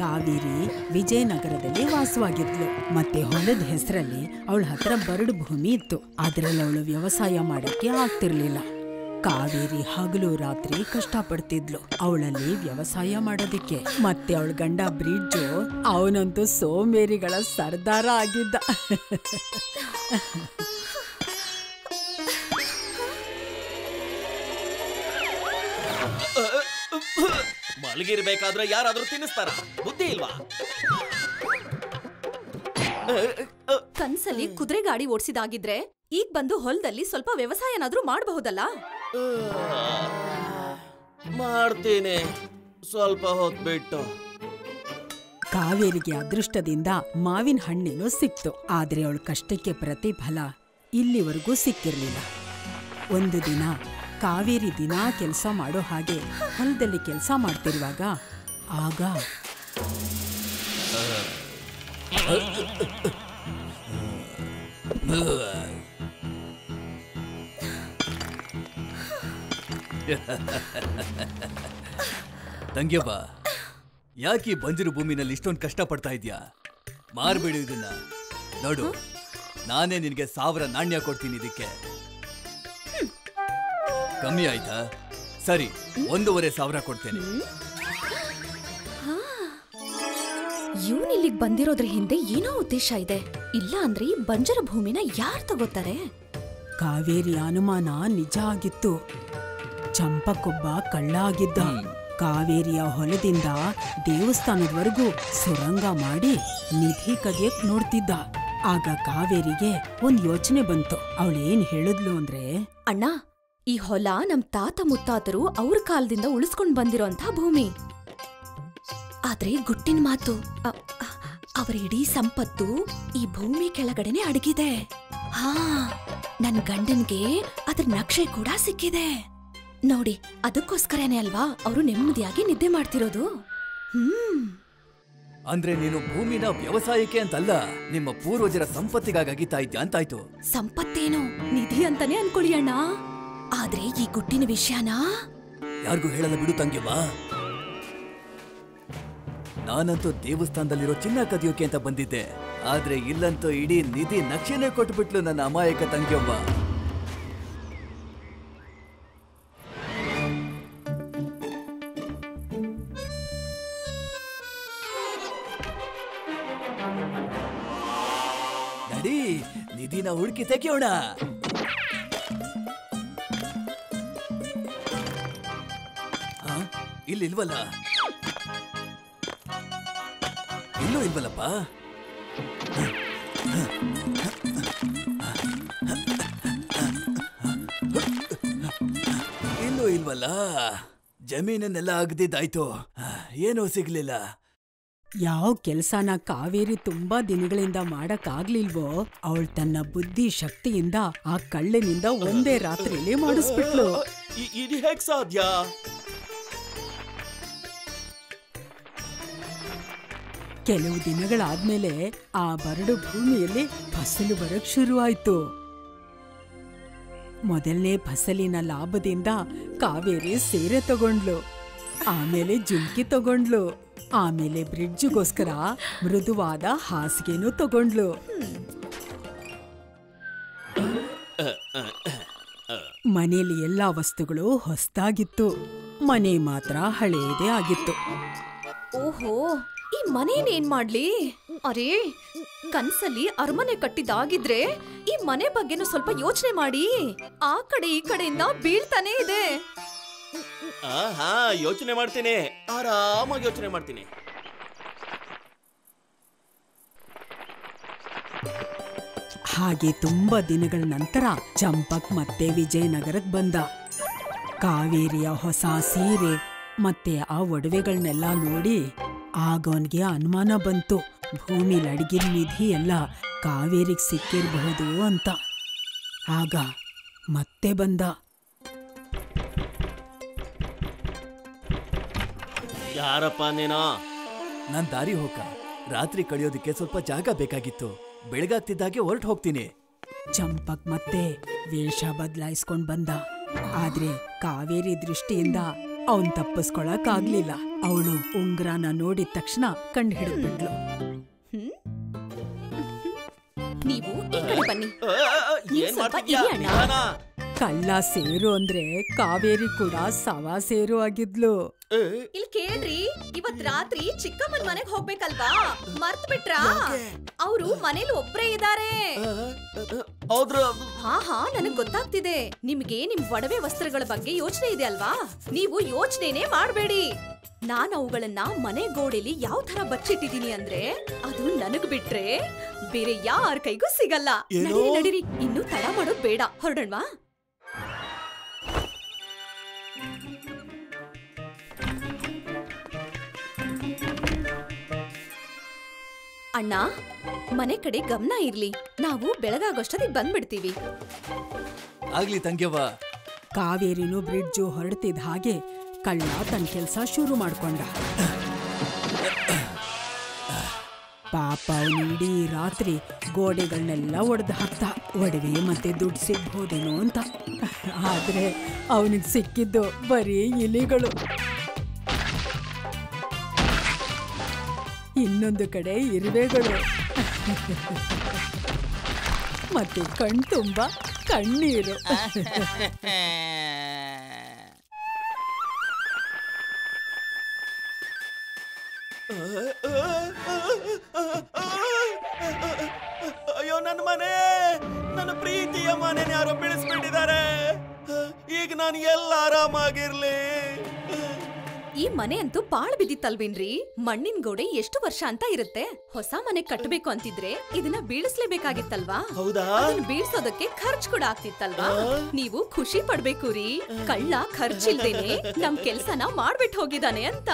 ಕಾವೇರಿ ವಿಜಯನಗರದಲ್ಲಿ ವಾಸವಾಗಿದ್ಲು. ಮತ್ತೆ ಹೊಲದ ಹೆಸರಲ್ಲಿ ಅವಳ ಹತ್ರ ಬರಡು ಭೂಮಿ ಇತ್ತು. ಅದ್ರಲ್ಲಿ ಅವಳು ವ್ಯವಸಾಯ ಮಾಡಕ್ಕೆ ಆಗ್ತಿರ್ಲಿಲ್ಲ. ಕಾವೇರಿ ಹಗಲು ರಾತ್ರಿ ಕಷ್ಟಪಡ್ತಿದ್ಲು ಅವಳಲ್ಲಿ ವ್ಯವಸಾಯ ಮಾಡೋದಿಕ್ಕೆ. ಮತ್ತೆ ಅವಳ ಗಂಡ ಬ್ರಿಡ್ಜು, ಅವನಂತೂ ಸೋಮೇರಿಗಳ ಸರ್ದಾರ ಆಗಿದ್ದ. ಮಲಗಿರ್ಬೇಕಾದ್ರೆ ಯಾರಾದ್ರೂ ತಿನ್ನಿಸ್ತಾರ? ಬುದ್ಧಿ ಇಲ್ವಾ? ಕನ್ಸಲ್ಲಿ ಕುದುರೆ ಗಾಡಿ ಓಡಿಸಿದಾಗಿದ್ರೆ ಈಗ ಬಂದು ಹೊಲದಲ್ಲಿ ಸ್ವಲ್ಪ ವ್ಯವಸಾಯನಾದ್ರೂ ಮಾಡಬಹುದಲ್ಲ? ಮಾಡ್ತೀನಿ, ಸ್ವಲ್ಪ ಹೊತ್ಬಿಟ್ಟು. ಕಾವೇರಿಗೆ ಅದೃಷ್ಟದಿಂದ ಮಾವಿನ ಹಣ್ಣಿನೂ ಸಿಕ್ತು. ಆದ್ರೆ ಅವಳ ಕಷ್ಟಕ್ಕೆ ಪ್ರತಿಫಲ ಇಲ್ಲಿವರೆಗೂ ಸಿಕ್ಕಿರ್ಲಿಲ್ಲ. ಒಂದು ದಿನ ಕಾವೇರಿ ದಿನಾ ಕೆಲಸ ಮಾಡೋ ಹಾಗೆ ಹೊಲದಲ್ಲಿ ಕೆಲಸ ಮಾಡ್ತಿರುವಾಗ ಆಗ ತಂಗ್ಯವ್ವ, ಯಾಕೆ ಬಂಜರು ಭೂಮಿನಲ್ಲಿ ಇಷ್ಟೊಂದು ಕಷ್ಟ ಪಡ್ತಾ ಇದ್ಯಾ? ಮಾರ್ಬಿಡು ಇದನ್ನ. ನೋಡು, ನಾನೇ ನಿನಗೆ 1000 ನಾಣ್ಯ ಕೊಡ್ತೀನಿ. ಇದಕ್ಕೆ ಕಮ್ಮಿ ಆಯ್ತಾ? ಸರಿ, 1500 ಕೊಡ್ತೇನೆ. ಇವನಿಲ್ಲಿಗೆ ಬಂದಿರೋದ್ರ ಹಿಂದೆ ಏನೋ ಉದ್ದೇಶ ಇದೆ. ಇಲ್ಲ ಅಂದ್ರೆ ಈ ಬಂಜರ ಭೂಮಿನ ಯಾರು ತಗೋತಾರೆ? ಕಾವೇರಿ ಅನುಮಾನ ನಿಜ ಆಗಿತ್ತು. ಚಂಪಕ್ಕೊಬ್ಬ ಕಳ್ಳ ಆಗಿದ್ದ. ಕಾವೇರಿಯ ಹೊಲದಿಂದ ದೇವಸ್ಥಾನದವರೆಗೂ ಸುರಂಗ ಮಾಡಿ ನಿಧಿ ಕದಿಯಕ್ ನೋಡ್ತಿದ್ದ. ಆಗ ಕಾವೇರಿಗೆ ಒಂದ್ ಯೋಚನೆ ಬಂತು. ಅವಳೇನ್ ಹೇಳಿದ್ಲು ಅಂದ್ರೆ, ಅಣ್ಣ, ಈ ಹೊಲ ನಮ್ ತಾತ ಮುತ್ತಾತರು ಅವ್ರ ಕಾಲದಿಂದ ಉಳಿಸ್ಕೊಂಡ್ ಬಂದಿರೋಂಥ ಭೂಮಿ. ಆದ್ರೆ ಗುಟ್ಟಿನ ಮಾತು, ಅವರ ಇಡೀ ಸಂಪತ್ತು ಈ ಭೂಮಿ ಕೆಳಗಡೆನೆ ಅಡಗಿದೆ. ಹಾ, ನನ್ ಗಂಡನ್ಗೆ ಅದ್ರ ನಕ್ಷೆ ಕೂಡ ಸಿಕ್ಕಿದೆ ನೋಡಿ. ಅದಕ್ಕೋಸ್ಕರನೇ ಅಲ್ವಾ ಅವರು ನೆಮ್ಮದಿಯಾಗಿ ನಿದ್ದೆ ಮಾಡ್ತಿರೋದು. ಅಂದ್ರೆ ನೀನು ಭೂಮಿನ ವ್ಯವಸಾಯಕ್ಕೆ ಅಂತಲ್ಲ, ನಿಮ್ಮ ಪೂರ್ವಜರ ಸಂಪತ್ತಿಗಾಗಿ ಅಗಿತಾ ಇದ್ಯಾ ಅಂತಾಯ್ತು. ಸಂಪತ್ತೇನು, ನಿಧಿ ಅಂತಾನೆ ಅನ್ಕೊಳ್ಳಿ ಅಣ್ಣ. ಆದ್ರೆ ಈ ಗುಟ್ಟಿನ ವಿಷಯನ ಯಾರಿಗೂ ಹೇಳಲ್ಲ ಬಿಡು ತಂಗ್ಯವ್ವ. ನಾನಂತೂ ದೇವಸ್ಥಾನದಲ್ಲಿರೋ ಚಿನ್ನ ಕದಿಯೋಕೆ ಅಂತ ಬಂದಿದ್ದೆ. ಆದ್ರೆ ಇಲ್ಲಂತೂ ಇಡೀ ನಿಧಿ ನಕ್ಷೆನೇ ಕೊಟ್ಬಿಟ್ಲು ನನ್ನ ಅಮಾಯಕ ತಂಗ್ಯವ್ವ. ನಡಿ, ನಿಧಿನ ಹುಡುಕಿ ತೆಗೆಯೋಣ. ಇಲ್ಲಿಲ್ವಲ್ಲ, ಇಲ್ಲೂ ಇಲ್ವಲ್ಲಪ್ಪ. ಇಲ್ಲೂ ಇಲ್ವಲ್ಲ. ಜಮೀನನ್ನೆಲ್ಲ ಅಗ್ದಿದ್ದಾಯ್ತು, ಏನೂ ಸಿಗ್ಲಿಲ್ಲ. ಯಾವ ಕೆಲ್ಸನ ಕಾವೇರಿ ತುಂಬಾ ದಿನಗಳಿಂದ ಮಾಡಕ್ಕಾಗ್ಲಿಲ್ವೋ ಅವಳು ತನ್ನ ಬುದ್ಧಿ ಶಕ್ತಿಯಿಂದ ಆ ಕಳ್ಳಿನಿಂದ ಒಂದೇ ರಾತ್ರಿಯಲ್ಲಿ ಮಾಡಿಸ್ಬಿಟ್ಲು. ಇದು ಹೇಗ್ ಸಾಧ್ಯ? ಕೆಲವು ದಿನಗಳಾದ್ಮೇಲೆ ಆ ಬರಡು ಭೂಮಿಯಲ್ಲಿ ಫಸಲು ಬರಕ್ ಶುರುವಾಯ್ತು. ಮೊದಲನೇ ಫಸಲಿನ ಲಾಭದಿಂದ ಕಾವೇರಿ ಸೀರೆ ತಗೊಂಡ್ಲು, ಆಮೇಲೆ ಜುಮ್ಕಿ ತಗೊಂಡ್ಲು, ಆಮೇಲೆ ಬ್ರಿಡ್ಜ್ಗೋಸ್ಕರ ಮೃದುವಾದ ಹಾಸಿಗೆನೂ ತಗೊಂಡ್ಲು. ಮನೆಯಲ್ಲಿ ಎಲ್ಲಾ ವಸ್ತುಗಳು ಹೊಸದಾಗಿತ್ತು, ಮನೆ ಮಾತ್ರ ಹಳೇದೇ ಆಗಿತ್ತು. ಓಹೋ, ಈ ಮನೇನೇನ್ ಮಾಡ್ಲಿ? ಅರೇ, ಕನ್ಸಲ್ಲಿ ಅರಮನೆ ಕಟ್ಟಿದಾಗಿದ್ರೆ ಈ ಮನೆ ಬಗ್ಗೆನೂ ಸ್ವಲ್ಪ ಯೋಚನೆ ಮಾಡಿ. ಆ ಕಡೆ ಈ ಕಡೆಯಿಂದ ಬೀಳ್ತಾನೆ ಇದೆ. ಹಾ, ಯೋಚನೆ ಮಾಡ್ತೀನಿ, ಆರಾಮಾಗಿ ಯೋಚನೆ ಮಾಡ್ತೀನಿ. ಹಾಗೆ ತುಂಬಾ ದಿನಗಳ ನಂತರ ಚಂಪಕ್ ಮತ್ತೆ ವಿಜಯನಗರಕ್ಕೆ ಬಂದ. ಕಾವೇರಿಯ ಹೊಸ ಸೀರೆ ಮತ್ತೆ ಆ ಒಡವೆಗಳನ್ನೆಲ್ಲ ನೋಡಿ ಆಗ ಅವನಿಗೆ ಅನುಮಾನ ಬಂತು, ಭೂಮಿಲಿ ಅಡಗಿನ ನಿಧಿ ಎಲ್ಲ ಕಾವೇರಿಗೆ ಸಿಕ್ಕಿರಬಹುದು ಅಂತ. ಆಗ ಮತ್ತೆ ಬಂದ. ಯಾರಪ್ಪ ನೀನೋ? ನಾನ್ ದಾರಿ ಹೋಗ, ರಾತ್ರಿ ಕಳೆಯೋದಕ್ಕೆ ಸ್ವಲ್ಪ ಜಾಗ ಬೇಕಾಗಿತ್ತು. ಬೆಳಗಾಗ್ತಿದ್ದಾಗೆ ಹೊರಟು ಹೋಗ್ತೀನಿ. ಚಂಪಕ್ ಮತ್ತೆ ವೇಷ ಬದಲಾಯಿಸ್ಕೊಂಡ್ ಬಂದ. ಆದ್ರೆ ಕಾವೇರಿ ದೃಷ್ಟಿಯಿಂದ ಅವನ್ ತಪ್ಪಿಸ್ಕೊಳಕ್ ಆಗ್ಲಿಲ್ಲ. ಅವಳು ಉಂಗ್ರಾನ ನೋಡಿದ ತಕ್ಷಣ ಕಂಡು ಹಿಡಿದ್ಬಿಟ್ಲು. ನೀವು ಈ ಕಡೆ ಬನ್ನಿ. ನೀವು ಏನ್ ಸ್ವಲ್ಪ ಮಾಡ್ತಿದ್ಯಾ? ಇರಿ ಅಣ್ಣ. ನಿಧಾನ. ಕಳ್ಳ ಸೇರು ಅಂದ್ರೆ ಕಾವೇರಿ ಕೂಡ ಸವಾ ಸೇರು ಆಗಿದ್ಲು. ಇಲ್ಲಿ ಕೇಳ್ರಿ, ಇವತ್ ರಾತ್ರಿ ಚಿಕ್ಕಮ್ಮನ್ ಮನೆಗ್ ಹೋಗ್ಬೇಕಲ್ವಾ? ಮರ್ತ್ ಬಿಟ್ರಾ? ಅವ್ರು ಮನೇಲಿ ಒಬ್ರೇ ಇದಾರೆ. ಹಾ ನನಗ್ ಗೊತ್ತಾಗ್ತಿದೆ. ನಿಮ್ಗೆ ನಿಮ್ ಒಡವೆ ವಸ್ತ್ರಗಳ ಬಗ್ಗೆ ಯೋಚನೆ ಇದೆ ಅಲ್ವಾ? ನೀವು ಯೋಚನೆನೇ ಮಾಡ್ಬೇಡಿ. ನಾನ್ ಅವುಗಳನ್ನ ಮನೆ ಗೋಡೆಲಿ ಯಾವ ತರ ಬಚ್ಚಿಟ್ಟಿದೀನಿ ಅಂದ್ರೆ ಅದು ನನಗ್ ಬಿಟ್ರೆ ಬೇರೆ ಯಾರ ಕೈಗೂ ಸಿಗಲ್ಲ. ನಡೀರಿ ನಡೀರಿ, ಇನ್ನು ತಡ ಮಾಡೋದ್ ಬೇಡ, ಹೊರಡಣ್ವಾ? ಅಣ್ಣ, ಮನೆ ಕಡೆ ಗಮನ ಇರ್ಲಿ. ನಾವು ಬೆಳಗಾಗೋಷ್ಟೊತ್ತಿಗೆ ಬಂದ್ಬಿಡ್ತೀವಿ. ಆಗ್ಲಿ ತಂಗ್ಯವ್ವ. ಕಾವೇರಿನೂ ಬ್ರಿಡ್ಜು ಹೊರಡ್ತಿದ್ದ ಹಾಗೆ ಕಳ್ಳ ತನ್ನ ಕೆಲಸ ಶುರು ಮಾಡ್ಕೊಂಡ. ಪಾಪ ಅವನು ಇಡೀ ರಾತ್ರಿ ಗೋಡೆಗಳನ್ನೆಲ್ಲ ಒಡೆದು ಹಾಕ್ತ, ಒಡವೆ ಮತ್ತೆ ದುಡ್ಡು ಸಿಗ್ಬೋದೇನೋ ಅಂತ. ಆದ್ರೆ ಅವನಿಗೆ ಸಿಕ್ಕಿದ್ದು ಬರೀ ಇಲಿಗಳು. ಇನ್ನೊಂದು ಕಡೆ ಇರುವೆಗಳು ಮತ್ತೆ ಕಣ್ತುಂಬ ಕಣ್ಣೀರು. ಅಯ್ಯೋ, ನನ್ನ ಮನೆ, ನನ್ನ ಪ್ರೀತಿಯ ಮನೆ ಯಾರೋ ಬೆಳೆಸ್ಬಿಟ್ಟಿದ್ದಾರೆ. ಈಗ ನಾನು ಎಲ್ಲ ಆರಾಮಾಗಿರ್ಲಿ. ಈ ಮನೆ ಅಂತೂ ಪಾಳ್ ಬಿದ್ದಿತ್ತಲ್ವೇನ್ರಿ? ಮಣ್ಣಿನ ಗೋಡೆ ಎಷ್ಟು ವರ್ಷ ಅಂತ ಇರುತ್ತೆ. ಹೊಸ ಮನೆ ಕಟ್ಟಬೇಕು ಅಂತಿದ್ರೆ ಇದನ್ನ ಬೀಳಿಸ್ಲೇಬೇಕಾಗಿತ್ತಲ್ವಾ? ಹೌದಾ? ಬೀಳ್ಸೋದಕ್ಕೆ ಖರ್ಚು ಕೂಡ ಆಗ್ತಿತ್ತಲ್ವಾ? ನೀವು ಖುಷಿ ಪಡ್ಬೇಕು ರೀ. ಕಳ್ಳ ಖರ್ಚಿಲ್ದೇನೆ ನಮ್ ಕೆಲ್ಸನ ಮಾಡ್ಬಿಟ್ಟು ಹೋಗಿದಾನೆ ಅಂತ.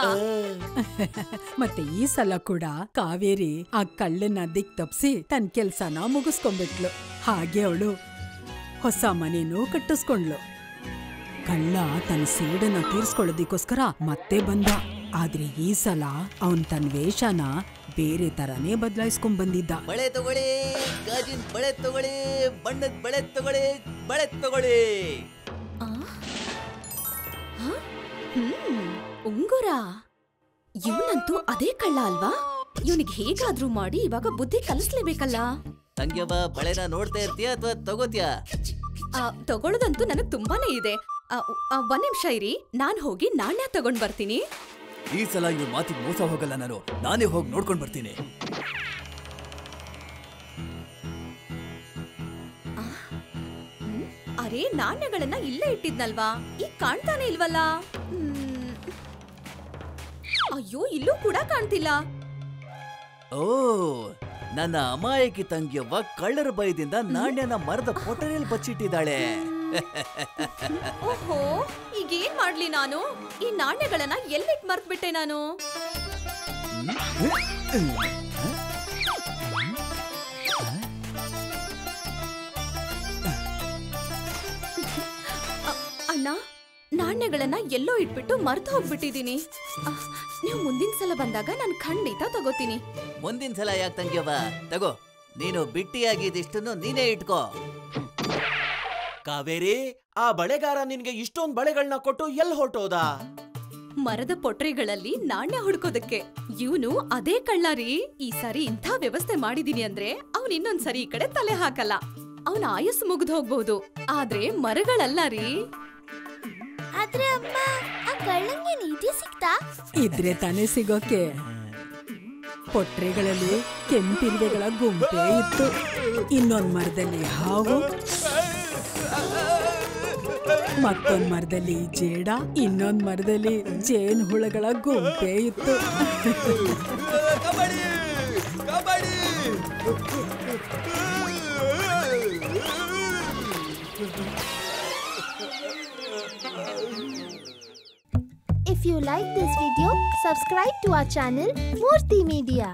ಮತ್ತೆ ಈ ಸಲ ಕೂಡ ಕಾವೇರಿ ಆ ಕಳ್ಳನ ದಿಕ್ ತಪ್ಸಿ ತನ್ನ ಕೆಲ್ಸನ ಮುಗಿಸ್ಕೊಂಡ್ಬಿಟ್ಲು. ಹಾಗೆ ಅವಳು ಹೊಸ ಮನೇನೂ ಕಟ್ಟಿಸ್ಕೊಂಡ್ಲು. ಕಳ್ಳ ತನ್ನ ಸೇಡನ್ನ ತೀರ್ಸ್ಕೊಳ್ಳೋದಿಕ್ಕೋಸ್ಕರ ಮತ್ತೆ ಬಂದ. ಆದ್ರೆ ಈ ಸಲ ಅವನ್ ತನ್ನ ವೇಷನ ಬೇರೆ ತರಾನೇ ಬದಲಾಯಿಸ್ಕೊಂಡ್ ಬಂದಿದ್ದ. ಬಳೆ ತಗೊಳ್ಳಿ, ಗಾಜಿನ ಬಳೆ ತಗೊಳ್ಳಿ, ಬಣ್ಣದ ಬಳೆ ತಗೊಳ್ಳಿ, ಬಳೆ ತಗೊಳ್ಳಿ. ಉಂಗುರ, ಇವನಂತೂ ಅದೇ ಕಳ್ಳ ಅಲ್ವಾ? ಇವನಿಗೆ ಹೇಗಾದ್ರೂ ಮಾಡಿ ಇವಾಗ ಬುದ್ಧಿ ಕಲಿಸ್ಲೇಬೇಕಲ್ಲ. ತಂಗ್ಯವ್ವ, ಬಳೆನ ನೋಡ್ತಾ ಇರ್ತೀಯ ಅಥವಾ ತಗೋತೀಯ? ತಗೊಳ್ಳೋದಂತೂ ನನಗ್ ತುಂಬಾನೇ ಇದೆ. ಒಂದ್ ನಿಮಿಷ ಇರಿ, ನಾನ್ ಹೋಗಿ ನಾಣ್ಯ ತಗೊಂಡ್ ಬರ್ತೀನಿ. ಈ ಸಲ ಇವ್ರ ಮಾತಿಗೆ ಮೋಸ ಹೋಗಲ್ಲ. ನಾನೇ ಹೋಗಿ ನೋಡ್ಕೊಂಡ್ ಬರ್ತೀನಿ. ಅರೆ, ನಾಣ್ಯಗಳನ್ನ ಇಲ್ಲೇ ಇಟ್ಟಿದ್ನಲ್ವಾ? ಈಗ ಕಾಣ್ತಾನೆ ಇಲ್ವಲ್ಲ? ಅಯ್ಯೋ, ಇಲ್ಲೂ ಕೂಡ ಕಾಣ್ತಿಲ್ಲ. ಓ, ನನ್ನ ಅಮಾಯಕಿ ತಂಗಿಯವ್ವ ಕಳ್ಳರ ಭಯದಿಂದ ನಾಣ್ಯನ ಮರದ ಪೊಟರೆಯಲ್ಲಿ ಬಚ್ಚಿಟ್ಟಿದ್ದಾಳೆ. ಓಹೋ, ಈಗೇನ್ ಮಾಡ್ಲಿ ನಾನು? ಈ ನಾಣ್ಯಗಳನ್ನ ಎಲ್ಲಿಟ್ ಮರ್ತ್ಬಿಟ್ಟೆ ನಾನು? ಅಣ್ಣ, ನಾಣ್ಯಗಳನ್ನ ಎಲ್ಲೋ ಇಟ್ಬಿಟ್ಟು ಮರ್ತು ಹೋಗ್ಬಿಟ್ಟಿದೀನಿ. ನೀವು ಮುಂದಿನ ಸಲ ಬಂದಾಗ ನಾನು ಖಂಡಿತ ತಗೋತೀನಿ. ಮುಂದಿನ ಸಲ ಯಾಕೆ ತಂಗಿಯವ್ವ? ತಗೋ, ನೀನು ಬಿಟ್ಟಿಯಾಗಿದ್ದಿಷ್ಟನ್ನು ನೀನೇ ಇಟ್ಕೋ. ಕಾವೇರಿ, ಆ ಬಳೆಗಾರ ನಿನ್ಗೆ ಇಷ್ಟೊಂದು ಬಳೆಗಳನ್ನ ಕೊಟ್ಟು ಎಲ್ಲಿ ಹೊರಟೋದ? ಮರದ ಪೊಟ್ರೆಗಳಲ್ಲಿ ನಾಣ್ಯ ಹುಡ್ಕೋದಕ್ಕೆ. ಇವನು ಅದೇ ಕಳ್ಳರಿ. ಈ ಸರಿ ಇಂಥ ವ್ಯವಸ್ಥೆ ಮಾಡಿದೀನಿ ಅಂದ್ರೆ ಅವನ್ ಇನ್ನೊಂದ್ಸರಿ ಈ ಕಡೆ ತಲೆ ಹಾಕಲ್ಲ. ಅವನ ಆಯಸ್ಸು ಮುಗ್ದು ಹೋಗ್ಬಹುದು, ಆದ್ರೆ ಮರಗಳಲ್ಲ ರೀ. ಆದ್ರೆ ಅಮ್ಮ, ಆ ಕಳ್ಳಂಗೆ ನೀತಿ ಸಿಕ್ತಾ? ಇದ್ರೆ ತಾನೇ ಸಿಗೋಕೆ. ಪೊಟ್ರೆಗಳಲ್ಲಿ ಕೆಂಪಿರುವೆಗಳ ಗುಂಪೆ ಇತ್ತು. ಇನ್ನೊಂದ್ ಮರದಲ್ಲಿ ಹಾವು, ಮತ್ತೊಂದ್ ಮರದಲ್ಲಿ ಜೇಡ, ಇನ್ನೊಂದ್ ಮರದಲ್ಲಿ ಜೇನ್ ಹುಳಗಳ ಗುಂಪೆ ಇತ್ತು. If you like this video, subscribe to our channel Murthy Media.